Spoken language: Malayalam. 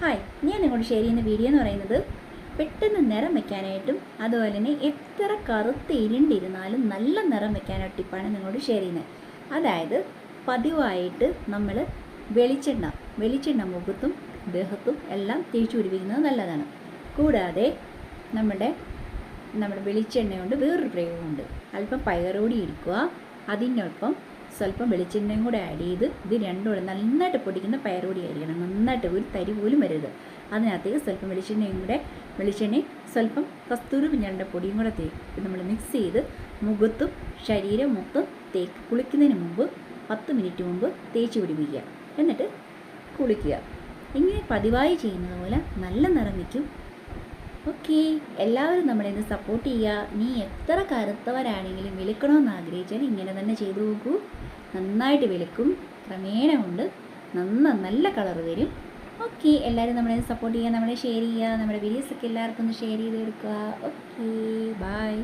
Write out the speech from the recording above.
ഹായ്, ഞാൻ നിങ്ങളോട് ഷെയർ ചെയ്യുന്ന വീഡിയോ എന്ന് പറയുന്നത് പെട്ടെന്ന് നിറം വയ്ക്കാനായിട്ടും അതുപോലെ തന്നെ എത്ര കറുത്ത് ഇരുണ്ടിരുന്നാലും നല്ല നിറം വയ്ക്കാനായിട്ട് ടിപ്പാണ് നിങ്ങളോട് ഷെയർ ചെയ്യുന്നത്. അതായത് പതിവായിട്ട് നമ്മൾ വെളിച്ചെണ്ണ മുഖത്തും ദേഹത്തും എല്ലാം തേച്ചു പിടിപ്പിക്കുന്നത് നല്ലതാണ്. കൂടാതെ നമ്മുടെ വെളിച്ചെണ്ണ കൊണ്ട് വേറൊരു പ്രയോഗമുണ്ട്. അല്പം പയറുപൊടി എടുക്കുക, അതിനൊപ്പം സ്വല്പം വെളിച്ചെണ്ണയും കൂടെ ആഡ് ചെയ്ത് ഇത് രണ്ടും കൂടെ നന്നായിട്ട് പൊടിക്കുന്ന പയറുപൊടി ആയിരിക്കണം. നന്നായിട്ട് ഒരു തരി പോലും വരരുത്. അതിനകത്തേക്ക് സ്വല്പം വെളിച്ചെണ്ണയും സ്വല്പം കസ്തൂരി മഞ്ഞളുടെ പൊടിയും കൂടെ നമ്മൾ മിക്സ് ചെയ്ത് മുഖത്തും ശരീരം മൊത്തം കുളിക്കുന്നതിന് മുമ്പ് 10 മിനിറ്റ് മുമ്പ് തേച്ച് പിടിപ്പിക്കുക. എന്നിട്ട് കുളിക്കുക. ഇങ്ങനെ പതിവായി ചെയ്യുന്നത് പോലെ നല്ല നിറം വയ്ക്കും. ഓക്കെ, എല്ലാവരും നമ്മളിന്ന് സപ്പോർട്ട് ചെയ്യുക. നീ എത്ര കറുത്തവരാണെങ്കിലും വെളുക്കണമെന്ന് ആഗ്രഹിച്ചാൽ ഇങ്ങനെ തന്നെ ചെയ്തു നോക്കൂ. നന്നായിട്ട് വെളുക്കും. ക്രമേണ കൊണ്ട് നല്ല കളർ വരും. ഓക്കെ, എല്ലാവരും നമ്മളെ സപ്പോർട്ട് ചെയ്യുക, നമ്മളെ ഷെയർ ചെയ്യുക, നമ്മുടെ വീഡിയോസൊക്കെ എല്ലാവർക്കും ഒന്ന് ഷെയർ ചെയ്ത് കൊടുക്കുക. Okay, by.